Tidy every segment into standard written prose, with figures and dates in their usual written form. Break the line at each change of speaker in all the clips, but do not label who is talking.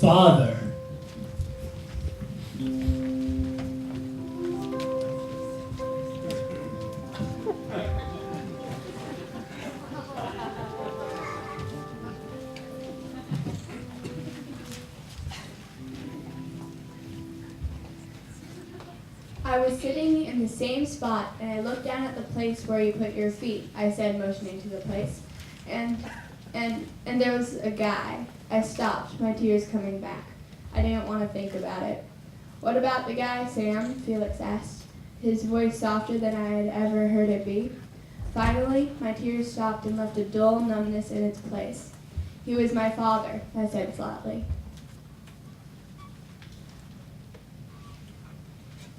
father.
I was sitting in the same spot, and I looked down at the place where you put your feet, I said, motioning to the place. And there was a guy. I stopped, my tears coming back. I didn't want to think about it. What about the guy, Sam? Felix asked, his voice softer than I had ever heard it be. Finally, my tears stopped and left a dull numbness in its place. He was my father, I said flatly.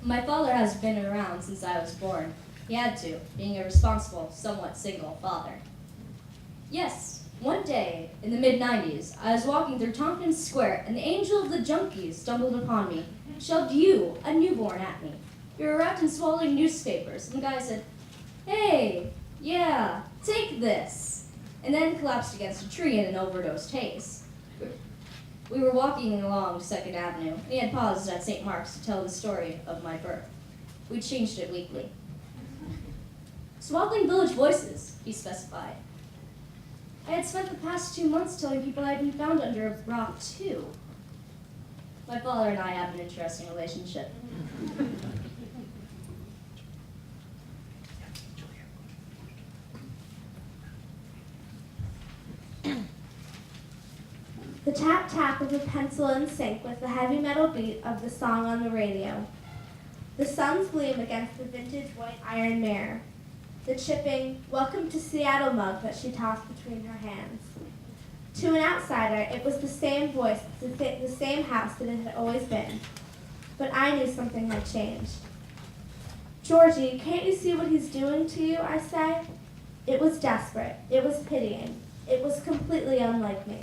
My father has been around since I was born. He had to, being a responsible, somewhat single father. Yes, one day, in the mid-90s, I was walking through Tompkins Square, and the angel of the junkies stumbled upon me, shoved you, a newborn, at me. You were wrapped in swallowing newspapers, and the guy said, "Hey, yeah, take this," and then collapsed against a tree in an overdosed haze. We were walking along 2nd Avenue, and he had paused at St. Mark's to tell the story of my birth. We changed it weekly. "Swaddling Village Voices," he specified. I had spent the past 2 months telling people I had been found under a rock, too. My father and I have an interesting relationship.
The tap-tap of a pencil in sync with the heavy metal beat of the song on the radio. The sun's gleam against the vintage white iron mirror. The chipping, "Welcome to Seattle" mug that she tossed between her hands. To an outsider, it was the same voice, the same house that it had always been. But I knew something had changed. "Georgie, can't you see what he's doing to you?" I say. It was desperate. It was pitying. It was completely unlike me.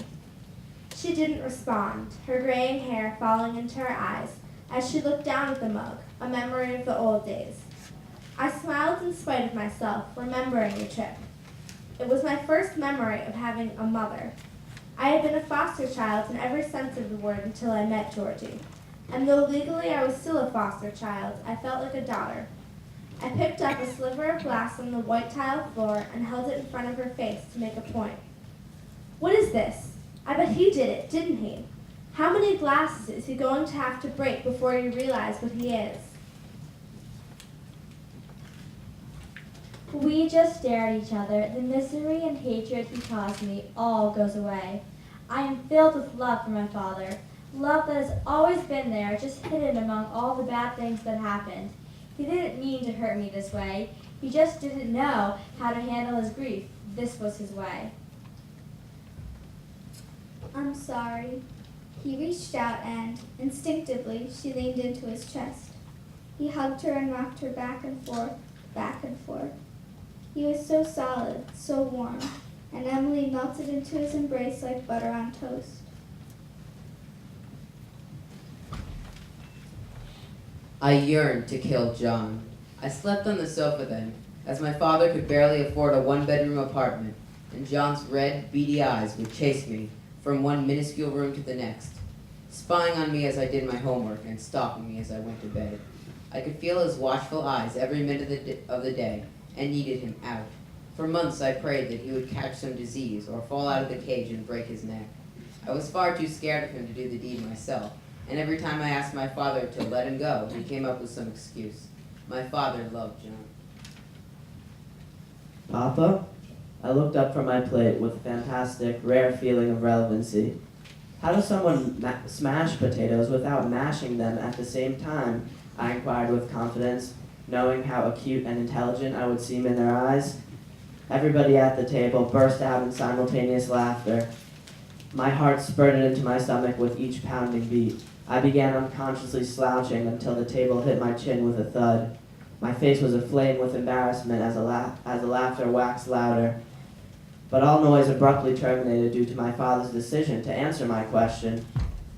She didn't respond, her graying hair falling into her eyes as she looked down at the mug, a memory of the old days. I smiled in spite of myself, remembering the trip. It was my first memory of having a mother. I had been a foster child in every sense of the word until I met Georgie. And though legally I was still a foster child, I felt like a daughter. I picked up a sliver of glass on the white tile floor and held it in front of her face to make a point. "What is this? I bet he did it, didn't he? How many glasses is he going to have to break before you realize what he is?"
We just stare at each other. The misery and hatred he caused me all goes away. I am filled with love for my father, love that has always been there, just hidden among all the bad things that happened. He didn't mean to hurt me this way. He just didn't know how to handle his grief. This was his way.
"I'm sorry." He reached out and, instinctively, she leaned into his chest. He hugged her and rocked her back and forth, back and forth. He was so solid, so warm, and Emily melted into his embrace like butter on toast.
I yearned to kill John. I slept on the sofa then, as my father could barely afford a one-bedroom apartment, and John's red, beady eyes would chase me from one minuscule room to the next, spying on me as I did my homework and stalking me as I went to bed. I could feel his watchful eyes every minute of the day and needed him out. For months I prayed that he would catch some disease or fall out of the cage and break his neck. I was far too scared of him to do the deed myself, and every time I asked my father to let him go, he came up with some excuse. My father loved John.
"Papa?" I looked up from my plate with a fantastic, rare feeling of relevancy. "How does someone smash potatoes without mashing them at the same time?" I inquired with confidence, knowing how acute and intelligent I would seem in their eyes. Everybody at the table burst out in simultaneous laughter. My heart spurted into my stomach with each pounding beat. I began unconsciously slouching until the table hit my chin with a thud. My face was aflame with embarrassment as the laughter waxed louder. But all noise abruptly terminated due to my father's decision to answer my question.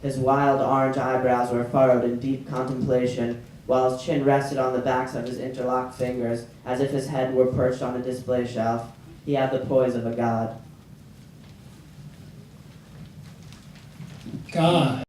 His wild orange eyebrows were furrowed in deep contemplation, while his chin rested on the backs of his interlocked fingers, as if his head were perched on a display shelf. He had the poise of a god.
God.